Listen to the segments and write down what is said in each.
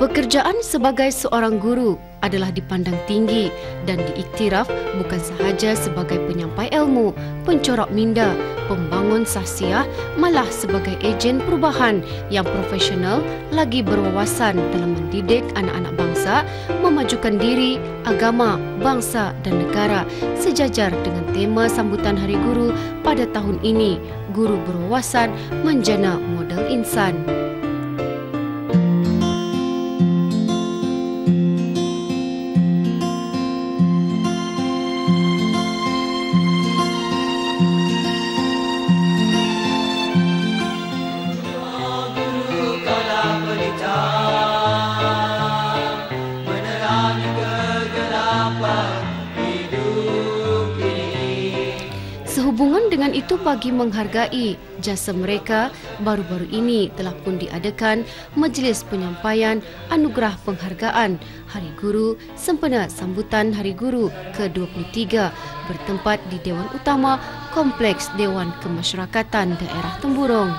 Pekerjaan sebagai seorang guru adalah dipandang tinggi dan diiktiraf bukan sahaja sebagai penyampai ilmu, pencorak minda, pembangun sahsiah, malah sebagai ejen perubahan yang profesional lagi berwawasan dalam mendidik anak-anak bangsa, memajukan diri, agama, bangsa dan negara sejajar dengan tema sambutan Hari Guru pada tahun ini, Guru Berwawasan Menjana Model Insan. Sehubungan dengan itu, bagi menghargai jasa mereka, baru-baru ini telah pun diadakan Majlis Penyampaian Anugerah Penghargaan Hari Guru sempena sambutan Hari Guru ke-23 bertempat di Dewan Utama Kompleks Dewan Kemasyarakatan Daerah Temburong.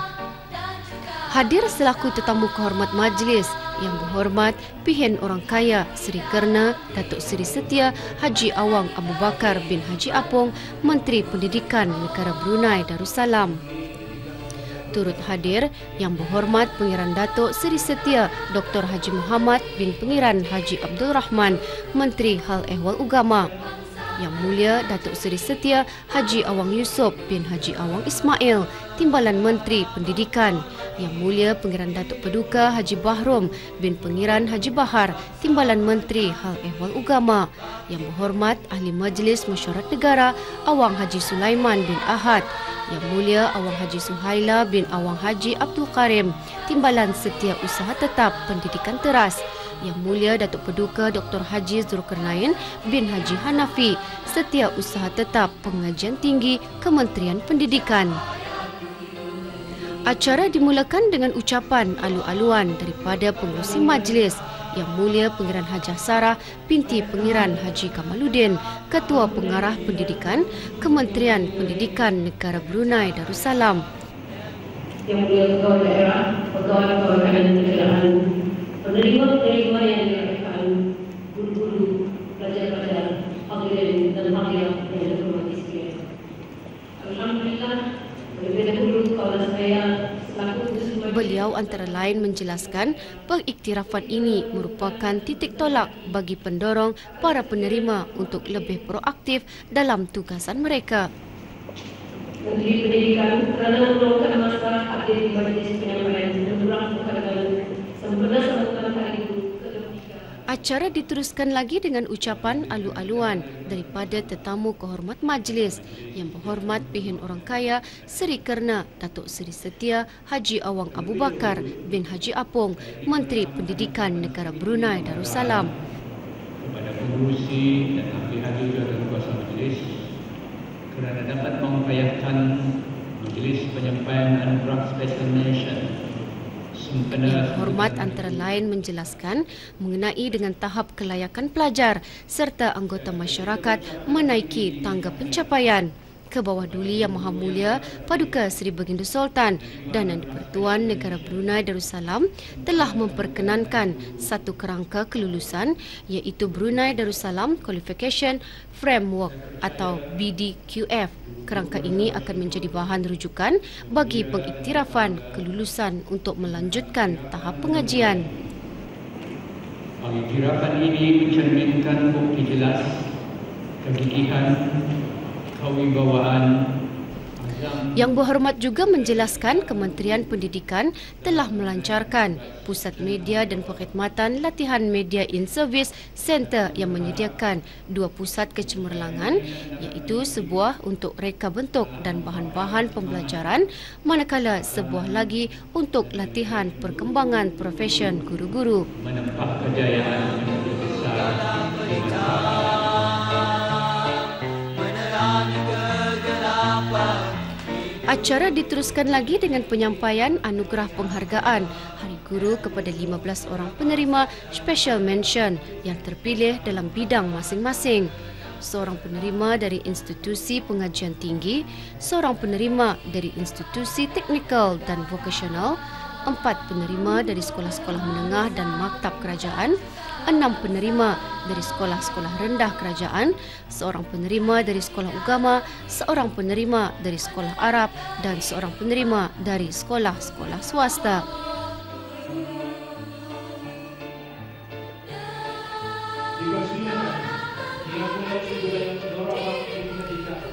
Hadir selaku tetamu kehormat majlis Yang Berhormat Pihen Orang Kaya Seri Kerna Datuk Seri Setia Haji Awang Abu Bakar bin Haji Apong, Menteri Pendidikan Negara Brunei Darussalam. Turut hadir Yang Berhormat Pengiran Datuk Seri Setia Dr. Haji Muhammad bin Pengiran Haji Abdul Rahman, Menteri Hal Ehwal Ugama. Yang Mulia Datuk Seri Setia Haji Awang Yusof bin Haji Awang Ismail, Timbalan Menteri Pendidikan. Yang Mulia Pengiran Datuk Paduka Haji Bahrom bin Pengiran Haji Bahar, Timbalan Menteri Hal Ehwal Ugama. Yang Berhormat Ahli Majlis Mesyuarat Negara Awang Haji Sulaiman bin Ahad. Yang Mulia Awang Haji Suhaila bin Awang Haji Abdul Karim, Timbalan Setiausaha Tetap Pendidikan Teras. Yang Mulia Datuk Paduka Dr. Haji Zulkarnain bin Haji Hanafi, Setiausaha Tetap Pengajian Tinggi Kementerian Pendidikan. Acara dimulakan dengan ucapan alu-aluan daripada pengerusi majlis Yang Mulia Pengiran Hajah Sarah binti Pengiran Haji Kamaluddin, Ketua Pengarah Pendidikan Kementerian Pendidikan Negara Brunei Darussalam. Yang Mulia Pegawai Daerah, Pegawai Kerajaan, penerima-penerima yang diharapkan, guru-guru, pelajar-pelajar, hadirin dan hadirat yang dihormati sekalian. Alhamdulillah, lebih dahulu kawalan saya selaku Beliau antara lain menjelaskan pengiktirafan ini merupakan titik tolak bagi pendorong para penerima untuk lebih proaktif dalam tugasan mereka. Menteri Pendidikan kerana meluangkan masa hadir di Majlis Penyampaian Anugerah Penghargaan sempena sambutan Hari Guru ke-23. Acara diteruskan lagi dengan ucapan alu-aluan daripada tetamu kehormat majlis Yang Berhormat Pihen Orang Kaya Seri Kerna Datuk Seri Setia Haji Awang Abu Bakar bin Haji Apong, Menteri Pendidikan Negara Brunei Darussalam. Kepada pengurusi dan ahli-ahli dan kuasa majlis kerana dapat mengupayakan Majlis Penyampaian Anugerah Special Mention. Yang Berhormat antara lain menjelaskan mengenai dengan tahap kelayakan pelajar serta anggota masyarakat menaiki tangga pencapaian. Ke bawah duli Yang Maha Mulia Paduka Seri Baginda Sultan dan Di-Pertuan Negara Brunei Darussalam telah memperkenankan satu kerangka kelulusan iaitu Brunei Darussalam Qualification Framework atau BDQF. Kerangka ini akan menjadi bahan rujukan bagi pengiktirafan kelulusan untuk melanjutkan tahap pengajian. Pengiktirafan ini mencerminkan bukti jelas kegigihan, kewibawaan. Yang Berhormat juga menjelaskan Kementerian Pendidikan telah melancarkan Pusat Media dan Perkhidmatan Latihan Media in Service Center yang menyediakan 2 pusat kecemerlangan iaitu sebuah untuk reka bentuk dan bahan-bahan pembelajaran manakala sebuah lagi untuk latihan perkembangan profesion guru-guru. Menempah kejayaan yang besar. Acara diteruskan lagi dengan penyampaian anugerah penghargaan Hari Guru kepada 15 orang penerima Special Mention yang terpilih dalam bidang masing-masing. Seorang penerima dari institusi pengajian tinggi, seorang penerima dari institusi teknikal dan vokasional, 4 penerima dari sekolah-sekolah menengah dan maktab kerajaan, 6 penerima dari sekolah-sekolah rendah kerajaan, 1 penerima dari sekolah agama, 1 penerima dari sekolah Arab dan 1 penerima dari sekolah-sekolah swasta.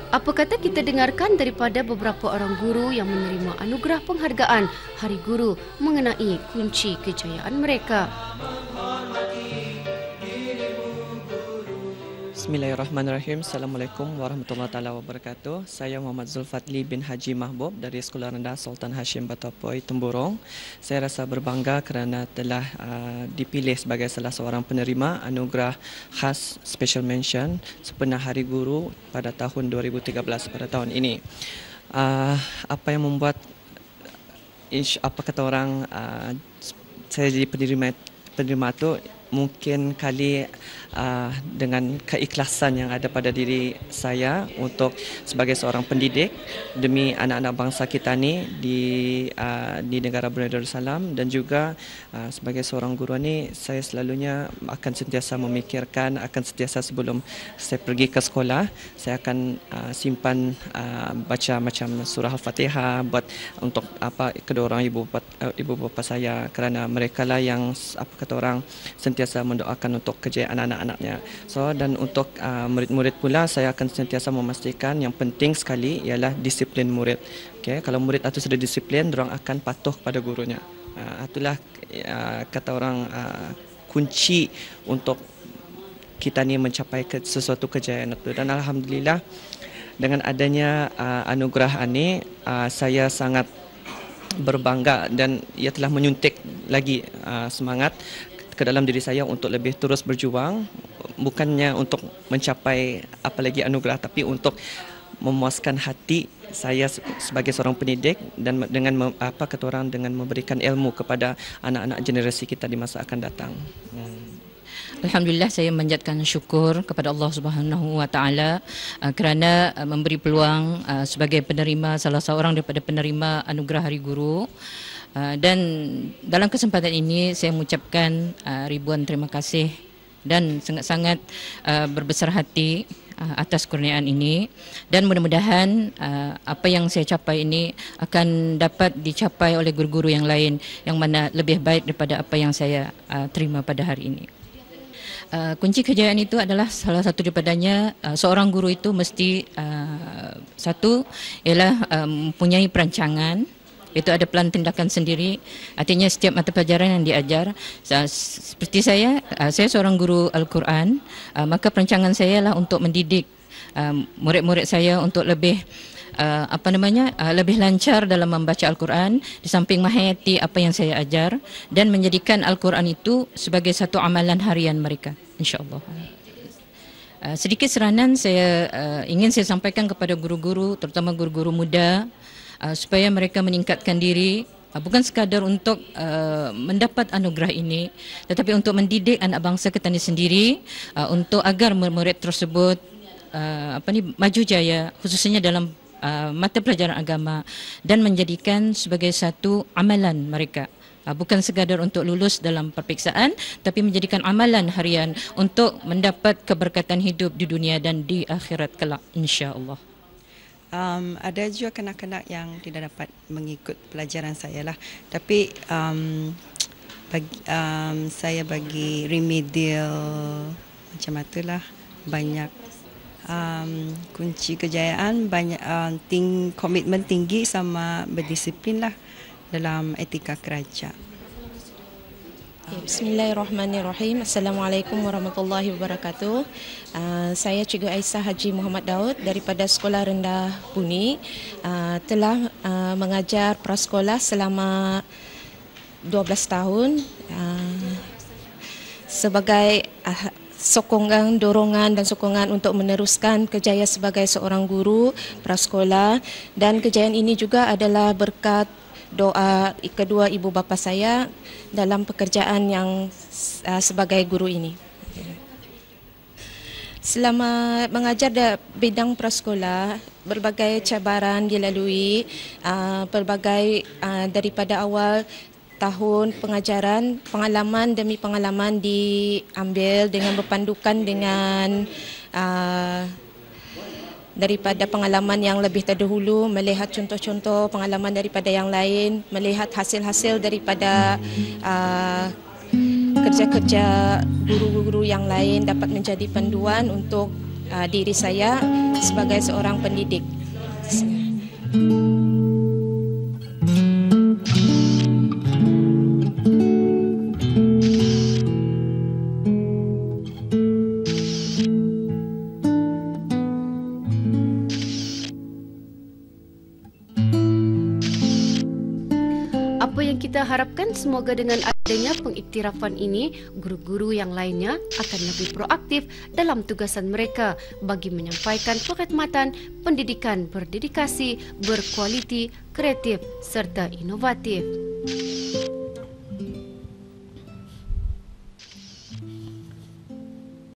Apa kata kita dengarkan daripada beberapa orang guru yang menerima anugerah penghargaan Hari Guru mengenai kunci kejayaan mereka. Bismillahirrahmanirrahim. Assalamualaikum warahmatullahi wabarakatuh. Saya Muhammad Zulfatli bin Haji Mahbub dari Sekolah Rendah Sultan Hashim Batapoy, Temburong. Saya rasa berbangga kerana telah dipilih sebagai salah seorang penerima anugerah khas Special Mention sempena Hari Guru pada tahun 2013 pada tahun ini. Apa yang membuat apa kata orang saya jadi penerima itu mungkin kali dengan keikhlasan yang ada pada diri saya untuk sebagai seorang pendidik demi anak-anak bangsa kita ni di negara Brunei Darussalam, dan juga sebagai seorang guru ni saya selalunya akan sentiasa memikirkan, akan sentiasa sebelum saya pergi ke sekolah saya akan simpan baca macam surah Al-Fatihah buat untuk kedua orang ibu bapa saya, kerana mereka lah yang apa kata orang sentiasa mendoakan untuk kejayaan anak-anaknya. So, dan untuk murid-murid pula saya akan sentiasa memastikan yang penting sekali ialah disiplin murid. Okay? Kalau murid itu sudah disiplin, orang akan patuh pada gurunya. Itulah kata orang kunci untuk kita ni mencapai sesuatu kejayaan itu. Dan alhamdulillah dengan adanya anugerah ini saya sangat berbangga dan ia telah menyuntik lagi semangat ke dalam diri saya untuk lebih terus berjuang, bukannya untuk mencapai apalagi anugerah, tapi untuk memuaskan hati saya sebagai seorang pendidik dan dengan apa kata orang dengan memberikan ilmu kepada anak-anak generasi kita di masa akan datang. Alhamdulillah, saya menjadikan syukur kepada Allah Subhanahu Wa Taala kerana memberi peluang sebagai penerima, salah seorang daripada penerima anugerah Hari Guru. Dan dalam kesempatan ini saya mengucapkan ribuan terima kasih dan sangat-sangat berbesar hati atas kurniaan ini, dan mudah-mudahan apa yang saya capai ini akan dapat dicapai oleh guru-guru yang lain yang mana lebih baik daripada apa yang saya terima pada hari ini. Kunci kejayaan itu adalah salah satu daripadanya, seorang guru itu mesti satu ialah mempunyai perancangan. Itu ada plan tindakan sendiri, artinya setiap mata pelajaran yang diajar. Seperti saya seorang guru Al-Quran, maka perancangan saya lah untuk mendidik murid-murid saya untuk lebih lebih lancar dalam membaca Al-Quran, di samping menghayati apa yang saya ajar dan menjadikan Al-Quran itu sebagai satu amalan harian mereka, insya-Allah. Sedikit seranan saya ingin saya sampaikan kepada guru-guru, terutama guru-guru muda, supaya mereka meningkatkan diri, bukan sekadar untuk mendapat anugerah ini, tetapi untuk mendidik anak bangsa kita ini sendiri, untuk agar murid tersebut maju jaya, khususnya dalam mata pelajaran agama, dan menjadikan sebagai satu amalan mereka, bukan sekadar untuk lulus dalam perpiksaan, tapi menjadikan amalan harian untuk mendapat keberkatan hidup di dunia dan di akhirat kelak, insya-Allah. Ada juga kanak-kanak yang tidak dapat mengikut pelajaran saya lah, tapi saya bagi remedial macam itulah, banyak kunci kejayaan, banyak komitmen tinggi sama berdisiplin lah dalam etika kerja. Bismillahirrahmanirrahim. Assalamualaikum warahmatullahi wabarakatuh. Saya Cikgu Aisyah Haji Muhammad Daud daripada Sekolah Rendah Puni. Telah mengajar prasekolah selama 12 tahun sebagai sokongan, dorongan dan sokongan untuk meneruskan kejayaan sebagai seorang guru prasekolah, dan kejayaan ini juga adalah berkat doa kedua ibu bapa saya dalam pekerjaan yang sebagai guru ini. Selama mengajar di bidang prasekolah, berbagai cabaran dilalui, pelbagai daripada awal tahun pengajaran, pengalaman demi pengalaman diambil dengan berpandukan dengan daripada pengalaman yang lebih terdahulu, melihat contoh-contoh pengalaman daripada yang lain, melihat hasil-hasil daripada kerja-kerja guru-guru yang lain dapat menjadi panduan untuk diri saya sebagai seorang pendidik. Apa yang kita harapkan, semoga dengan adanya pengiktirafan ini, guru-guru yang lainnya akan lebih proaktif dalam tugasan mereka bagi menyampaikan perkhidmatan pendidikan berdedikasi, berkualiti, kreatif serta inovatif.